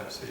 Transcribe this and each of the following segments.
say,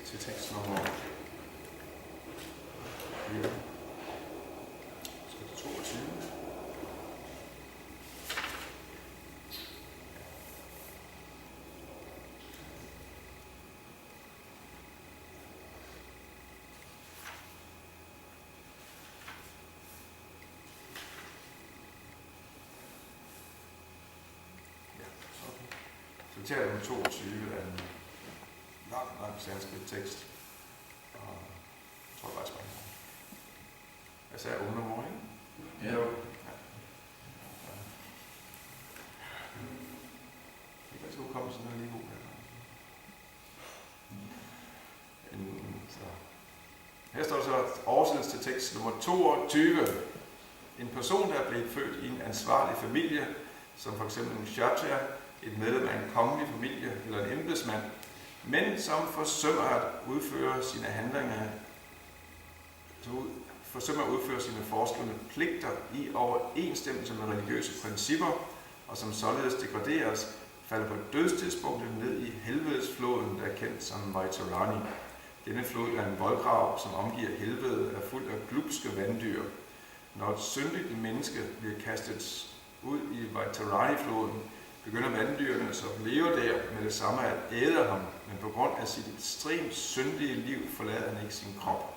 til tekst nummer 4. Skal det 22? Ja, så tager den 22 af en lang sanskrit tekst. Og jeg tror bare, jeg springer. Jeg sagde undermor, ikke? Ja. Det kan sgu komme sådan noget lige god her. Her står så oversættelse til tekst nummer 22. En person, der er blevet født i en ansvarlig familie, som for eksempel en kshatriya, et medlem af en kongelig familie eller en embedsmand, men som forsømmer at udføre sine handlinger, forsømmer at udføre sine foreskrevne pligter i overensstemmelse med religiøse principper, og som således degraderes, falder på dødstidspunktet ned i helvedesfloden, der er kendt som Vaitarani. Denne flod er en voldgrav, som omgiver helvede, er fuld af glupske vanddyr. Når et syndigt menneske bliver kastet ud i Vaitarani-floden, begynder vanddyrene, som lever der, med det samme at æde ham, men på grund af sit ekstremt syndige liv forlader han ikke sin krop.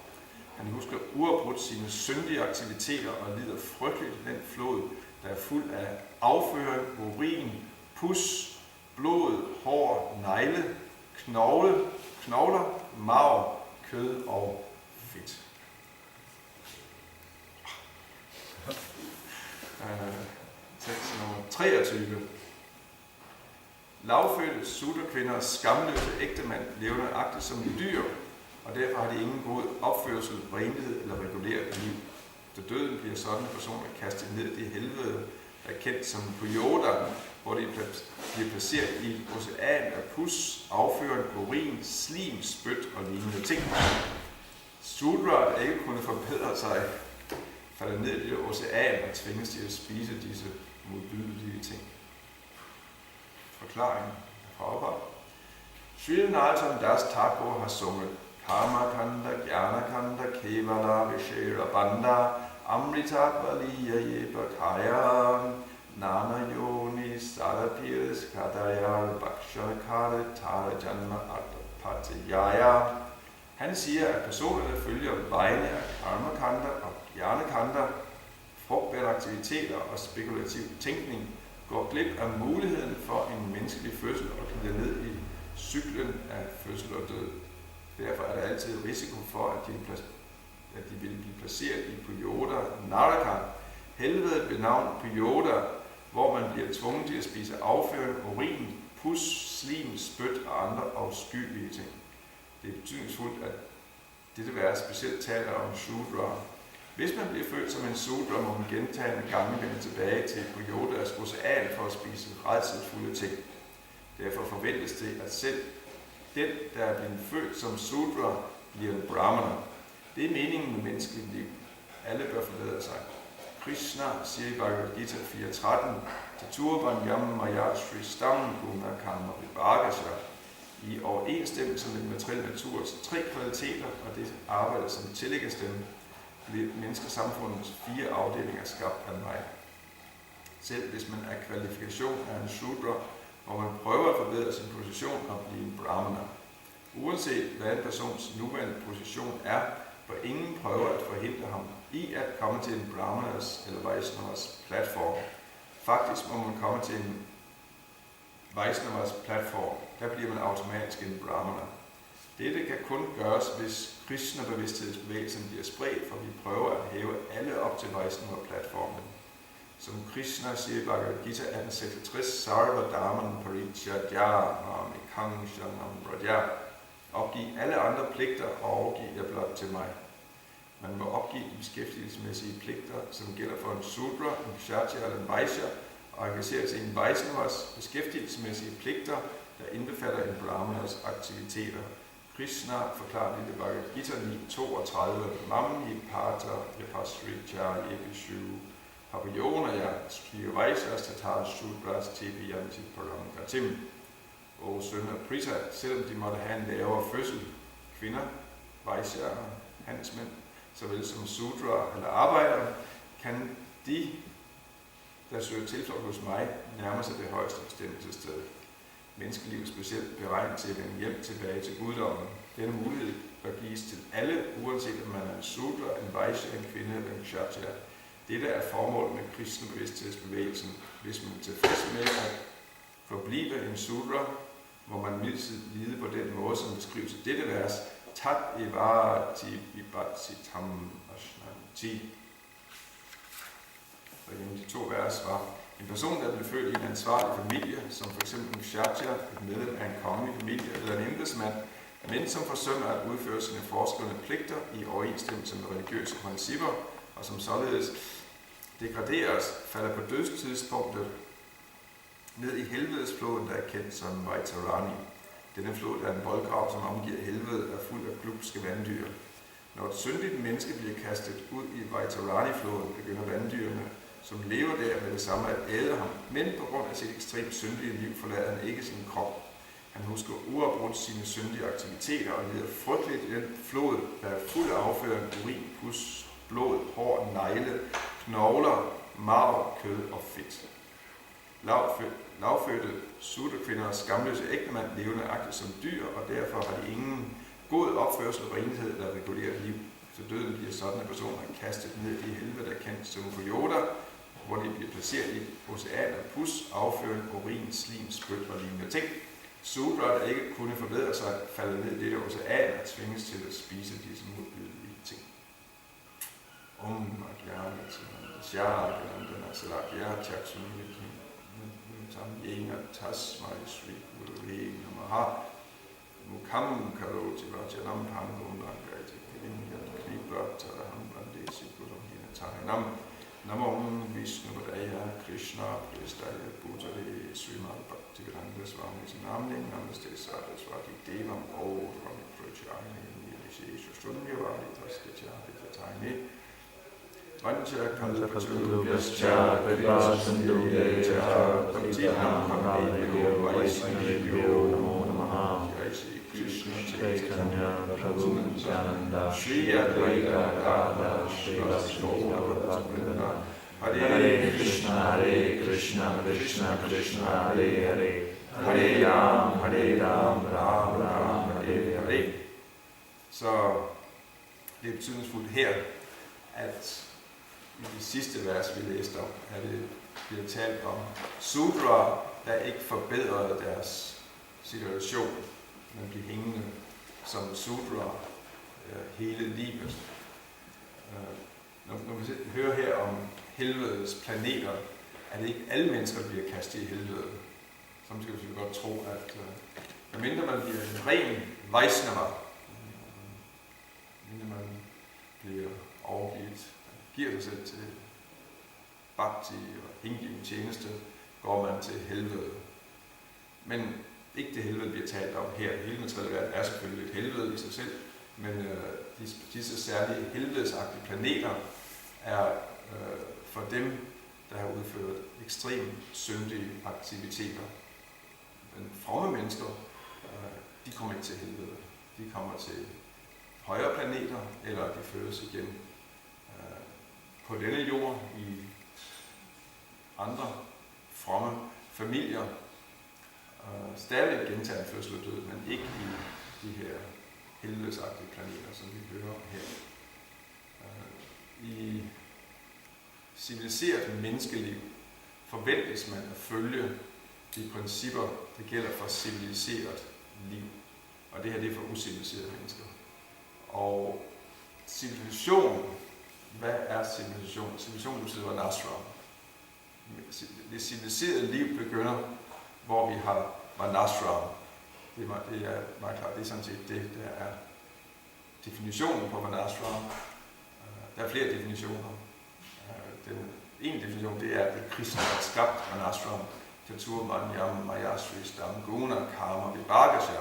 Han husker uafbrudt sine syndige aktiviteter og lider frygteligt den flod, der er fuld af afføring, urin, pus, blod, hår, negle, knogler, marv, kød og fedt. Tekst nummer 23. Lavfødte sudra-kvinders skamløse ægtemand lever nøjagtigt som dyr, og derfor har de ingen god opførsel, renlighed eller reguleret liv. Efter døden bliver sådanne personer kastet ned i helvede, der er kendt som Puyoda, hvor de bliver placeret i et ocean af pus, afføring, urin, slim, spyt og lignende ting. Sudra, der ikke kunne forbedre sig, falder ned i det ocean og tvinges til at spise disse modbydelige ting. Forklaring fra Prabhupada. Sri Lalitanatha Prabhu har sunget Karma Kanda, Jnana Kanda, Kevala, Vishera Banda, Amritat Valiya Yebakaya, Nana Yoni, Sadapils, Kadayal, Bhakshakare, Tara Janma, Patayaya. Han siger, at personer, der følger vejene af Karma Kanda og Jnana Kanda, frugtbare aktiviteter og spekulativ tænkning, går glip af muligheden for en menneskelig fødsel og glider ned i cyklen af fødsel og død. Derfor er der altid risiko for, at de vil blive placeret i Puyoda Naraka, helvede ved navn Puyoda, hvor man bliver tvunget til at spise afføring, urin, pus, slim, spyt og andre afskyelige ting. Det er betydningsfuldt, at dette vers specielt taler om Shudra. Hvis man bliver født som en Shudra, må man gentagende gange vende tilbage til Puyodas ocean for at spise rædselsfulde ting. Derfor forventes det, at selv den, der er blevet født som Sudra, bliver en brahmana. Det er meningen med menneskeligt liv. Alle bør forbedre sig. Krishna siger i Bhagavad Gita 4.13, Taturvan yam maya sristam guna karma vibhagasya. I overensstemmelse med den materielle naturs 3 kvaliteter og det arbejde, som tillægges dem, bliver menneskesamfundets 4 afdelinger skabt af mig. Selv hvis man er kvalifikation af en Shudra, hvor man prøver at forbedre sin position og blive en brahmana. Uanset hvad en persons nuværende position er, for ingen prøver at forhindre ham i at komme til en brahmanas eller Vaishnavas platform. Faktisk må man komme til en Vaishnavas platform, der bliver man automatisk en brahmana. Dette kan kun gøres, hvis Krishna-bevidsthedsbevægelsen bliver spredt, for vi prøver at hæve alle op til Vaishnava-platformen. Som Krishna siger i Bhagavad Gita 1866, Sarva Dharman Parityajya Mamikang Shanam Braja. Opgiv alle andre pligter og overgiv jer blot til mig. Man må opgive de beskæftigelsesmæssige pligter, som gælder for en Sudra, en Kshatriya eller en Vaishya, og engagere sig i en Vaishnavas beskæftigelsesmæssige pligter, der indbefatter en brahmanas aktiviteter. Krishna forklarer det i Bhagavad Gita 9.32, Mammi Pata Yapasricha Yepishu Papayonaya Skrivaishas Tatar Sudras Tepiyanti Param Gatim. Og søn af Prita, selvom de måtte have en lavere fødsel, kvinder, Vaishya, handelsmænd, såvel som Sudra eller arbejdere, kan de, der søger tilflugt hos mig, nærme sig det højeste bestemmelsessted. Menneskelivet er specielt beregnet til at vende hjem tilbage til guddommen. Denne mulighed bør gives til alle, uanset om man er en Sudra, en Vaishya, en kvinde eller en Kshatriya. Dette er formålet med Krishna-bevidsthedsbevægelsen. Hvis man er tilfreds med at forblive en Sudra, må man midlertidigt lide på den måde, som beskrives i dette vers, Tat evati vibatsitam ashnanti. Og de 2 vers var en person, der blev født i en ansvarlig familie, som f.eks. en kshatriya, et medlem af en kongelig familie eller en embedsmand, men som forsømmer at udføre sine foreskrevne pligter i overensstemmelse med religiøse principper, og som således degraderes, falder på dødstidspunktet ned i helvedesfloden, der er kendt som Vaitarani. Denne flod er en voldgrav, som omgiver helvede, er fuld af glupske vanddyr. Når et syndigt menneske bliver kastet ud i Vaitarani-floden, begynder vanddyrene, som lever der med det samme, at æde ham. Men på grund af sit ekstremt syndige liv forlader han ikke sin krop. Han husker uafbrudt sine syndige aktiviteter og lider frygteligt i den flod, der er fuld af afføring, urin, pus, blod, hår, negle, knogler, marv, kød og fedt. Lavfødte sudakvinder og skamløse ægtemand lever nøjagtigt som dyr, og derfor har de ingen god opførsel og renhed, der regulerer liv. Så døden bliver sådanne personer kastet ned i helvede, der kendt som Yoda, hvor de bliver placeret i et ocean af pus, afføring, urin, slim, spyt og lignende ting. Sudra, der ikke kunne forbedre sig, falder ned i dette ocean og tvinges til at spise disse modbydelige ting. Yena tasmai sri gurave namaha mukam karoti vajanam pangum langati kirinyan kripataraham vandesi gurum hinatahinam namom Vishnupadaya Krishna Prestaya Bhutale Srimad Bhaktivedanta Swami Namning Namaste Saraswati Devam Odram Prajayani Nirishesha Shunyavadi Tastatyavi Tatayani Vancha Kalpatulubhyascha Kripasindubhyacha Bhaktinam Hamdeyo Vaishnavyo Namo Namaha Jai Shri Krishna Chaitanya Prabhu Nityananda Shri Advaita Gadadhara Srivasti Gaura Hare Krishna Krishna Krishna Hare Hare Hare Ram Ram Ram Hare Hare. Så det er betydningsfuldt her, at i det sidste vers, vi læste om, er det bliver talt om Sudra, der ikke forbedrede deres situation, men blev hængende som Sudra hele livet. Når vi hører her om helvedes planeter, er det ikke alle mennesker, der bliver kastet i helvede. Samtidig kan vi godt tro, at medmindre man bliver en ren Vaishnava, medmindre man bliver overgivet, giver sig selv til bhakti og hengiven tjeneste, går man til helvede. Men ikke det helvede, vi har talt om her. Hele materielle verden er selvfølgelig et helvede i sig selv, men disse særlige helvedesagtige planeter er for dem, der har udført ekstremt syndige aktiviteter. Men fromme mennesker, de kommer ikke til helvede. De kommer til højere planeter, eller de fødes igen på denne jord i andre fromme familier. Stadig gentager en fødsel og død, men ikke i de her helvedesagtige planeter, som vi hører her. I civiliseret menneskeliv forventes man at følge de principper, der gælder for civiliseret liv. Og det her det er for uciviliserede mennesker. Og civilisation, hvad er civilisation? Civilisation betyder varnashram. Det civiliserede liv begynder, hvor vi har varnashram. Det er meget klart, det er sådan set det, der er definitionen på varnashram. Der er flere definitioner. En definition, det er, at kristne har skabt varnashram. Tatur manyam mayasri stam guna karma vibhagasya.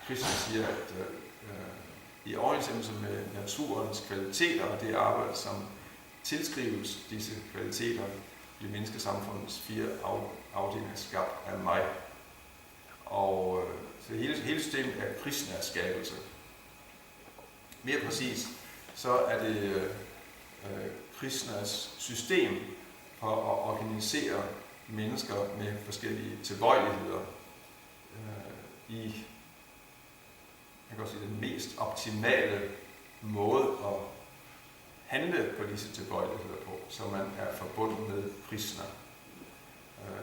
Kristne siger, at i overensstemmelse med naturens kvaliteter og det arbejde, som tilskrives disse kvaliteter, bliver menneskesamfundets 4 afdelinger skabt af mig. Og så hele systemet er kristne skabelse. Mere præcis, så er det kristnes system for at organisere mennesker med forskellige tilbøjeligheder i, jeg kan også sige, den mest optimale måde at handle på disse tilbøjeligheder på, så man er forbundet med kristne.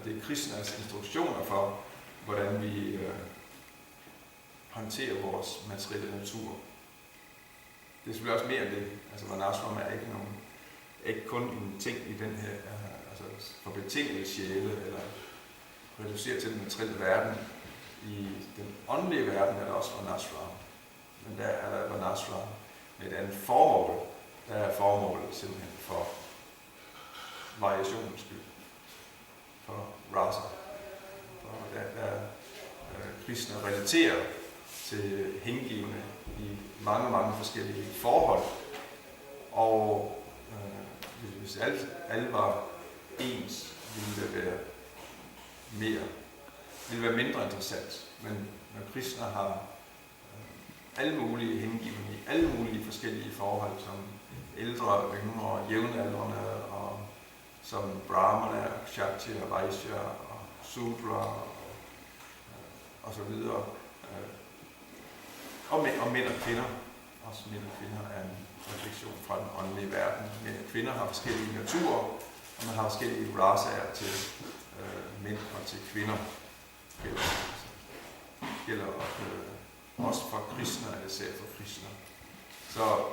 Det er kristnes instruktioner for, hvordan vi håndterer vores materielle natur. Det er selvfølgelig også mere end det. Altså, varnashram er ikke kun en ting i den her, altså for betingede sjæle, eller reduceret til den materielle verden. I den åndelige verden er der også varnashram. Men der er der varnashram med et andet formål. Der er formålet simpelthen for variationens skyld. For rasa. For der kristne relaterer til hengivne i mange forskellige forhold. Og hvis alle var ens, ville det være mindre interessant. Men når kristne har alle mulige hengivne i alle mulige forskellige forhold, som ældre, yngre, jævnaldrende, og som brahmana, kshatriya, vaishya, og sudra, og så videre. Og mænd og kvinder. Også mænd og kvinder er en refleksion fra den åndelige verden. Mænd og kvinder har forskellige naturer, og man har forskellige rasaer til mænd og til kvinder. Gælder også for kristne, eller især for kristne. Så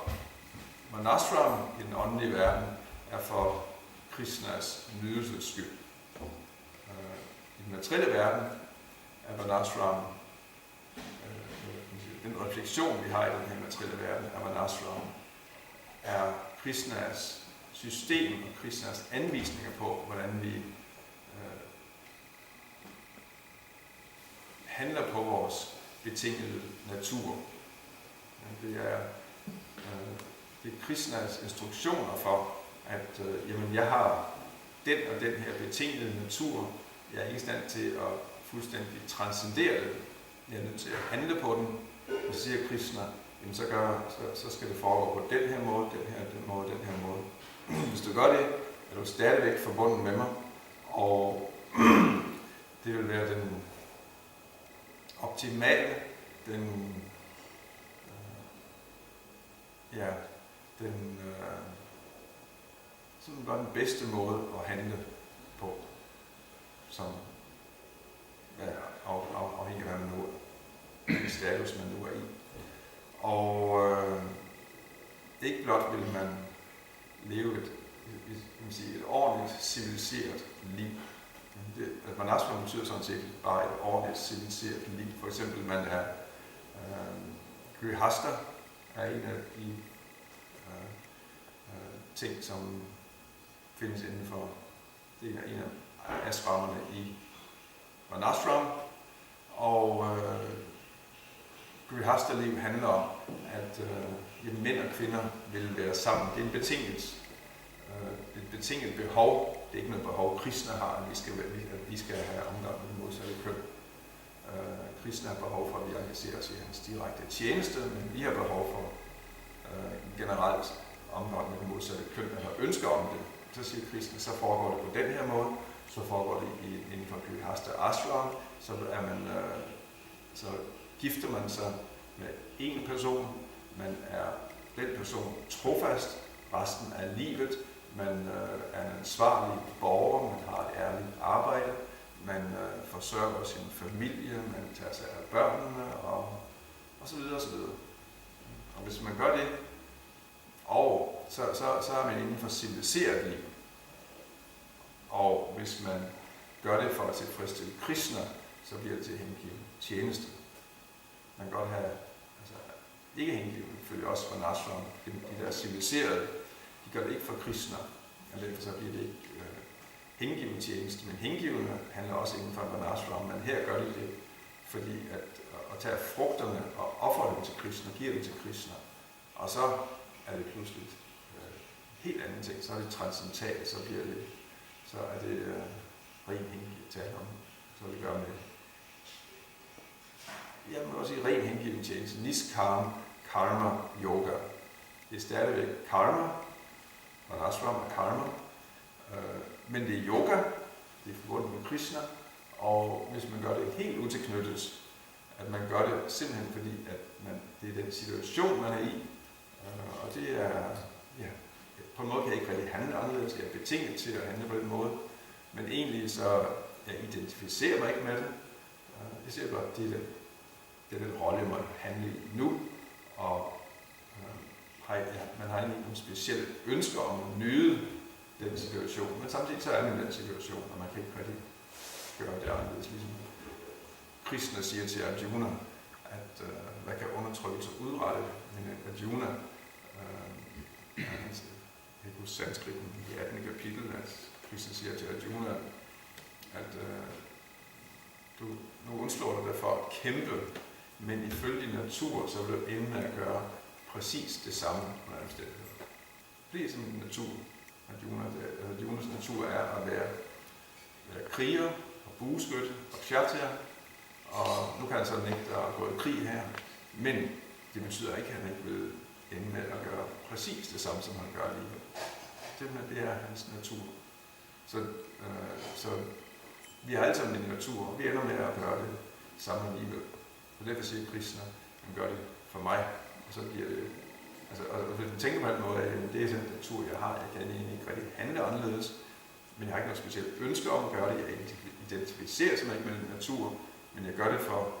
varnashram i den åndelige verden er for kristnes nydelses skyld. I den materielle verden er varnashram, den refleksion, vi har i den her materielle verden af varnashram, er kristnes system og kristnes anvisninger på, hvordan vi handler på vores betingede natur. Det er kristnes instruktioner for, at jamen, jeg har den og den her betingede natur. Jeg er ikke i stand til at fuldstændig transcendere det. Jeg er nødt til at handle på den. Og så siger kristne, jamen så skal det foregå på den her måde, den her måde. Hvis du gør det, er du stadigvæk forbundet med mig. Og det vil være den optimale, den bedste måde at handle på, som afhængig af hvad man nu er, status man nu er i. Og ikke blot vil man leve et ordentligt civiliseret liv. Varnashram betyder sådan set bare et ordentligt civiliseret liv. For eksempel man er grihasta er en af de ting, som findes inden for det er en af ashramerne i varnashram. Grihastha-liv handler om, at mænd og kvinder vil være sammen. Det er et betinget behov. Det er ikke noget behov, Krishna har, at vi skal have omgang med det modsatte køn. Krishna har behov for, at vi engagerer os i hans direkte tjeneste, men vi har behov for generelt omgang med det modsatte køn, eller ønsker om det. Så siger Krishna, så foregår det på den her måde, så foregår det inden for Grihastha ashram, så gifter man sig med en person, man er den person trofast resten af livet, man er en ansvarlig borger, man har et ærligt arbejde, man forsørger sin familie, man tager sig af børnene og så videre og så videre. Og hvis man gør det, og så er man inden for civiliseret liv. Og hvis man gør det for at tilfredsstille Krishna, så bliver det til hengiven tjeneste. Man kan godt have, ikke hengiven, følger også fra ashram, de der civiliserede, de gør det ikke for Krishna, og derfor så bliver det ikke hengiven tjeneste, men hengivende handler også inden for ashram, men her gør de det, fordi at tage frugterne og ofre dem til Krishna, giver dem til Krishna, og så er det pludselig helt anden ting, så er det transcendentalt, så er det ren hengiven tale om, så det gør med jeg må også sige ren hengiven tjeneste, niskam karma yoga. Det er stadigvæk karma, og ashram er karma, men det er yoga, det er forbundet med Krishna, og hvis man gør det helt utilknyttet, at man gør det simpelthen fordi, at det er den situation, man er i, og det er, på en måde kan jeg ikke rigtig handle anderledes, jeg er betinget til at handle på den måde, men egentlig så, jeg identificerer mig ikke med det, jeg siger bare, det er den rolle, man handler i nu, og man har egentlig nogle specielle ønsker om at nyde den situation, men samtidig så er man i den situation, og man kan ikke rigtig gøre det anderledes, ligesom Krishna siger til Arjuna, at hvad kan undertrykkelse udrette, men Arjuna, jeg kan huske sanskritten i 18. kapitel, at Krishna siger til Arjuna, at nu undslår du dig for at kæmpe, men ifølge din natur, så vil du ende med at gøre præcis det samme med omstændigheder. Det er simpelthen natur. Arjunas natur er at være kriger og bueskytte og kshatriya, og nu kan han så nægte at gå i krig her, men det betyder ikke, at han ikke vil ende med at gøre præcis det samme, som han gør alligevel. Det er hans natur. Så vi har alle sammen en natur, og vi ender med at gøre det samme alligevel. Og derfor siger Krishna, han gør det for mig, og så bliver det, og hvis man tænker på den måde, at det er den natur, jeg har, jeg kan egentlig ikke rigtig handle anderledes, men jeg har ikke noget specielt ønske om at gøre det, jeg identificerer sig ikke med den natur, men jeg gør det for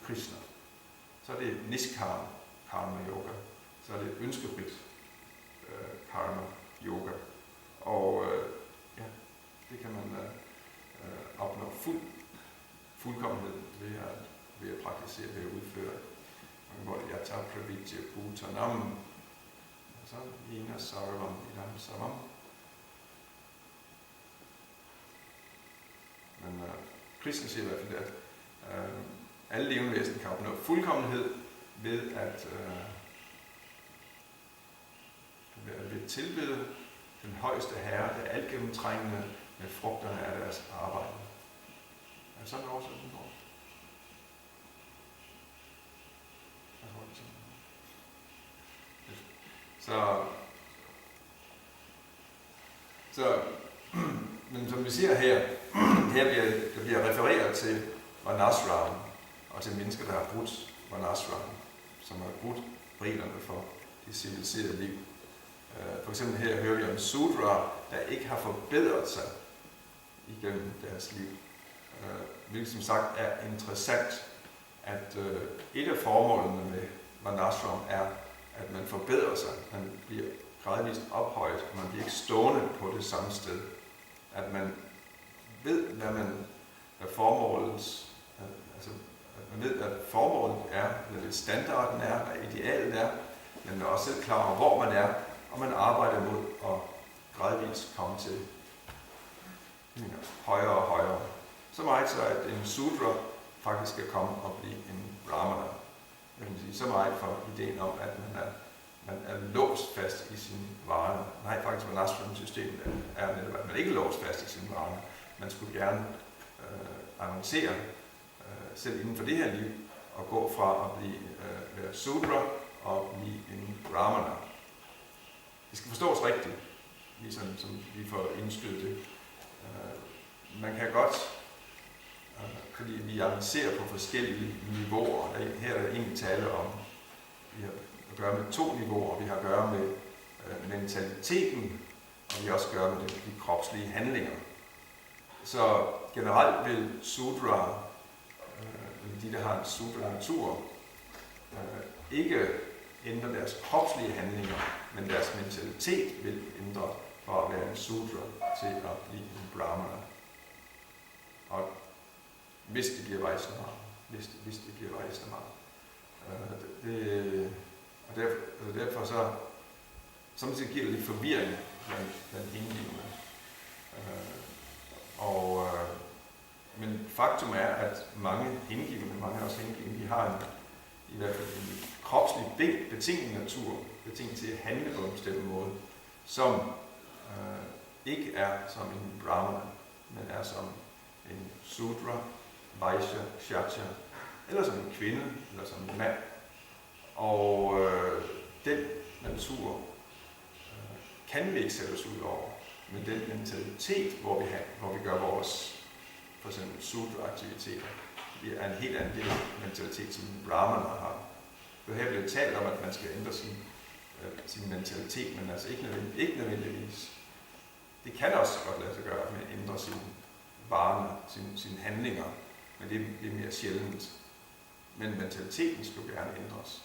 Krishna. Så er det niskam karma yoga, så er det ønskefrit karma yoga, og det kan man opnå fuldkommenhed ved at praktisere, ved at udføre. Hvor det yata pravidya bhutanam, og så ena sarvam idam samam. Men Krishna siger i hvert fald, at alle levende væsener kan opnå fuldkommenhed ved at tilbede den højeste herre, der er alt gennemtrængende med frugterne af deres arbejde. Er det sådan oversætning går? Men som vi siger her bliver refereret til varnashram og til mennesker, der har brudt varnashram, som har brudt reglerne for det civiliserede liv. For eksempel her hører vi om sudra, der ikke har forbedret sig igennem deres liv. Hvilket som sagt er interessant, at et af formålene med varnashram er, at man forbedrer sig, man bliver gradvist ophøjet, og man bliver ikke stående på det samme sted. At man ved, hvad formålet er, hvad standarden er, hvad idealet er, men man er også selv klar over, hvor man er, og man arbejder mod at gradvist komme til højere og højere. Så meget så, at en sudra faktisk skal komme og blive en brahmana. jeg kan sige, så meget for ideen om, at man er låst fast i sine vaner. Nej, faktisk var Ashram-systemet er netop, at man ikke er låst fast i sine vaner. Man skulle gerne avancere selv inden for det her liv, og gå fra at være Sudra og blive en Brahmana. Det skal forstås rigtigt, ligesom som vi får indstødt det. Man kan godt, fordi vi avancerer på forskellige niveauer. Her er der egentlig tale om, vi har at gøre med 2 niveauer. Vi har at gøre med mentaliteten, og vi har også at gøre med de kropslige handlinger. Så generelt vil Sudra, de der har en Sudra-natur, ikke ændre deres kropslige handlinger, men deres mentalitet vil ændre fra at være en Sudra til at blive en Brahmana. Og hvis det bliver Vaishnava, hvis det bliver Vaishnava. Og derfor så samtidig giver det lidt forvirring blandt hengivne. Men faktum er, at mange hengivne, mange af os hengivne, de har i hvert fald en kropslig betinget natur, betinget til at handle på en bestemt måde, som ikke er som en Brahmana, men er som en Sudra, Vaishya, Kshatriya, eller som en kvinde, eller som en mand. Og den natur kan vi ikke sætte os ud over, men den mentalitet, hvor vi gør vores for eksempel Sudra-aktiviteter, det er en helt anden mentalitet, som en Brahmana har. For her bliver talt om, at man skal ændre sin mentalitet, men altså ikke nødvendigvis. Det kan også godt lade sig gøre, at man ændrer sine vaner, sine handlinger, men det er mere sjældent. Men mentaliteten skulle gerne ændres.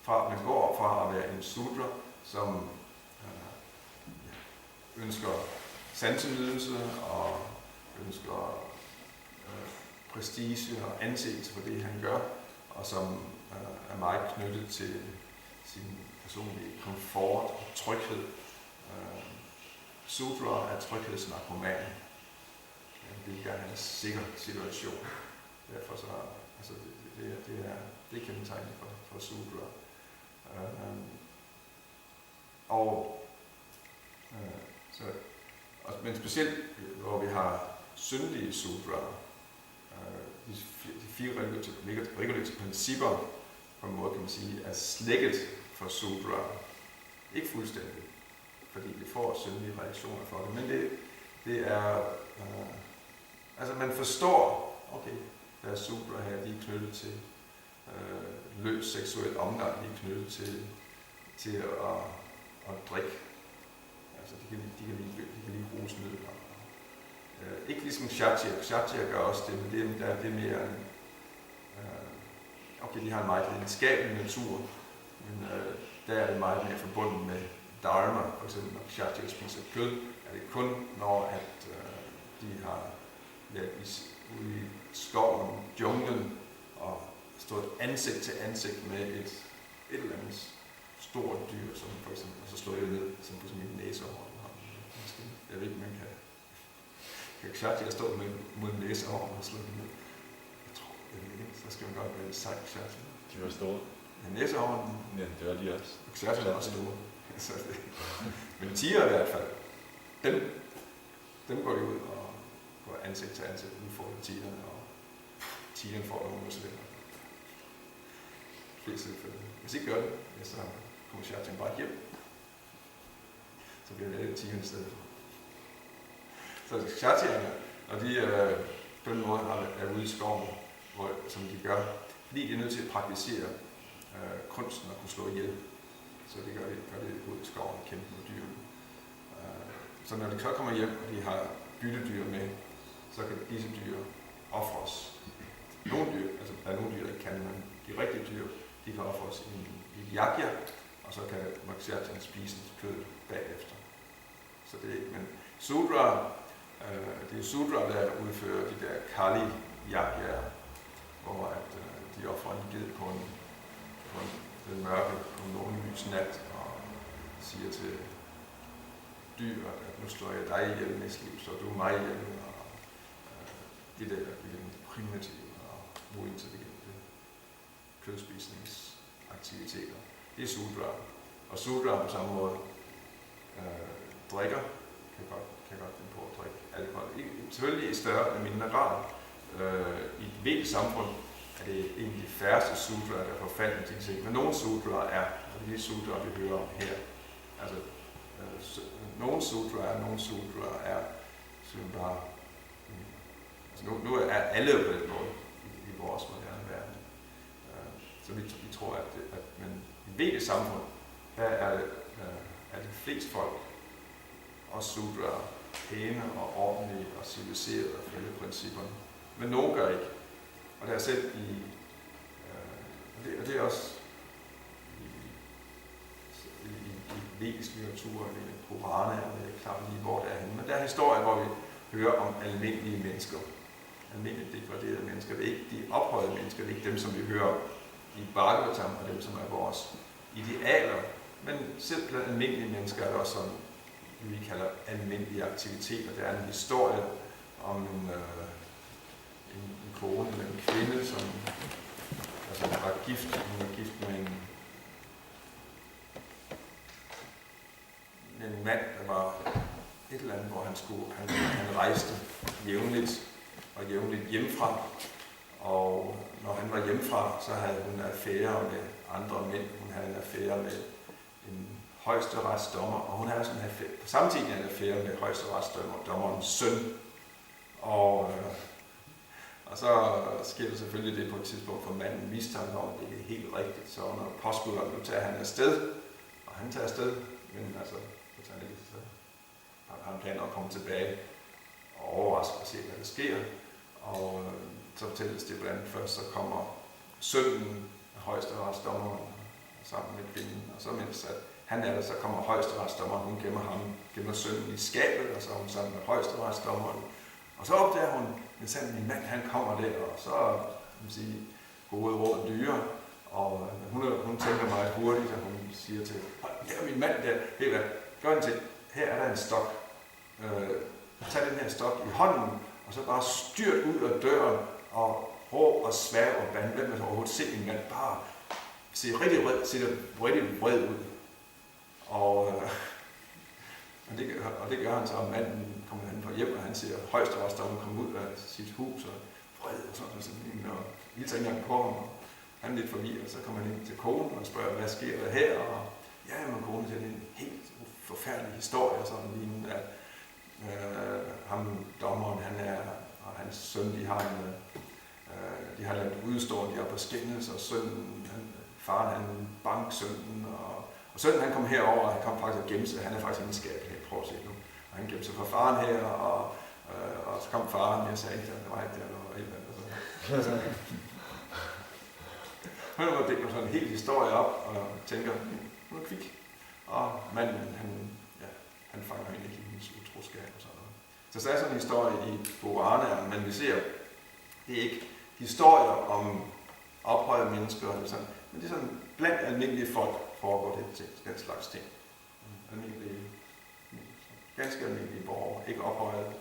Man går fra at være en Sudra, som ønsker sansenydelse og ønsker prestige og anseelse for det, han gør, og som er meget knyttet til sin personlige komfort og tryghed. Sudra er tryghedsnarkoman. Han vil gerne have en sikker situation. Derfor så, altså det er kendetegnet for Sudra. Men specielt, hvor vi har syndige Sudraer, de 4 regulative principper, på en måde kan man sige, er slækket for Sudraer. Ikke fuldstændig, fordi vi får syndige reaktioner for det, men det er, altså man forstår, okay, der er Sudraer her, de er knyttet til løs seksuel omgang, de er knyttet til at drikke. Altså de kan lige rusmidler. Ikke ligesom Kshatriya. Kshatriya gør også det, men det er mere okay, de har en meget lidenskabelig natur, men der er det meget mere forbundet med dharma. For eksempel når Kshatriya spiser kød, er det kun når at de har været ude i skoven, junglen, og stået ansigt til ansigt med et eller andet stort dyr, som for eksempel, og så slår jeg ned, som på sin næsehorn. Jeg ved ikke, man kan Kshatriya stå mod næsehorn og slå ned. Jeg ved ikke, så skal man godt være en sej Kshatriya. De var store. Ja, næsehornen. Ja, det var de også. Og Kshatriya er også store. Men tiger i hvert fald, dem går de ud og går ansigt til ansigt, udfordrer tigerne, og tigeren får nogle muslimer. Hvis ikke gør det, så kommer Kshatriya bare hjem. Så bliver det tigeren i stedet for. Så Kshatriyerne, og de på den måde er ude i skoven, som de gør, fordi de er nødt til at praktisere kunsten at kunne slå ihjel. Så det gør det ude i skoven og kæmpe med dyrene. Så når de så kommer hjem, og de har byttedyr med, så kan disse dyr ofres. Nogle dyr, altså der er nogle dyr, der ikke kan, men de rigtige dyr, de kan ofres i et yajna, og så kan Kshatriyan spise kød bagefter. Så det er ikke, men Sudra, det er Sudra, der udfører de der kali yajna, hvor at, de offrer en ged på den mørke, på en nordlys nat, og siger til dyr, at nu slår jeg dig ihjel næste liv, så du er mig ihjel, og det der primitive og uintelligente. kødspisningsaktiviteter. Det er sudraer. Og sudraer på samme måde drikker, kan godt finde på at drikke alkohol. Selvfølgelig i større eller mindre grad. I et vedisk samfund er det egentlig de færreste sudraer, der forfalder til ting. Men nogle sudraer er, og det er de sudraer, vi hører om her. Altså, nogle sudraer er simpelthen bare... Altså nu er alle på den måde i vores moderne verden. Så vi tror, men i vedisk samfund, der er det flest folk, også sudraer, pæne og ordentlige og civiliserede og følge principperne. Men nogen gør ikke. Og der er selv og det er også i vedisk litteratur, i Purana, jeg er ikke klar lige, hvor det er henne. Men der er historier, hvor vi hører om almindelige mennesker. Almindeligt degraderede mennesker. Det er ikke de ophøjede mennesker, det er ikke dem, som vi hører i Bhagavatam, og dem, som er vores idealer. Men selv blandt almindelige mennesker er der også sådan, vi kalder almindelige aktiviteter. Der er en historie om en kone eller en kvinde, som var gift. Hun var gift med en mand, der var et eller andet, hvor han rejste jævnligt hjemmefra. Og når han var hjemmefra, så havde hun affære med andre mænd. Hun havde en affære med en højesteretsdommer, og hun havde sådan samtidig en affære med højesteretsdommerens søn. Og så sker det selvfølgelig det på et tidspunkt, for manden mistanke om, at det er helt rigtigt. Så når påskudderen nu tager han afsted, og han tager afsted, men altså, så tager han ikke afsted. Han planer at komme tilbage og overraske og se, hvad der sker. Og så fortælles det blandt andet først, så kommer sønnen af højesteretsdommeren sammen med kvinden, og så mens at han er der, så kommer højesteretsdommeren, hun gemmer sønnen i skabet, og så er hun sammen med højesteretsdommeren. Og så opdager hun, at min mand han kommer der, og så kan man sige, hovedet råd dyre, og hun tænker meget hurtigt, og hun siger til, der er min mand der, helt hvad, gør en ting, her er der en stok. Tag den her stok i hånden, og så bare styrt ud af døren, og råb og svær og band, hvem man overhovedet se min mand, bare ser rigtig vred ud. Og det gør han så, og manden kommer hen fra hjem, og han ser højesteretsdommeren komme ud af sit hus, og vred og sådan, og hilser ikke engang på ham, og han er lidt forvirret, så kommer han ind til konen og spørger, hvad sker der her, og ja, men konen siger, det er en helt forfærdelig historie, og sådan lignende, at ham, dommeren, og hans søn, de har lavet udstående, de er på skændes, og faren han bank sønnen, og sønnen han kom herover, og han kom faktisk og gemte sig, han er faktisk indskabet her, prøv at se nu, og han gemte sig fra faren her, og så kom faren, jeg sagde ikke, at det var ikke der, eller et eller andet. Han var dækket sådan en hel historie op, og tænker, nu er kvik, og manden, han fanger hende ikke i hendes utroskab og sådan noget. Så der er sådan en historie i Purana, men vi ser, det er ikke historier om ophøjede mennesker eller sådan, men det er sådan, blandt almindelige folk foregår det den slags ting. Ganske almindelige borgere, ikke ophøjede,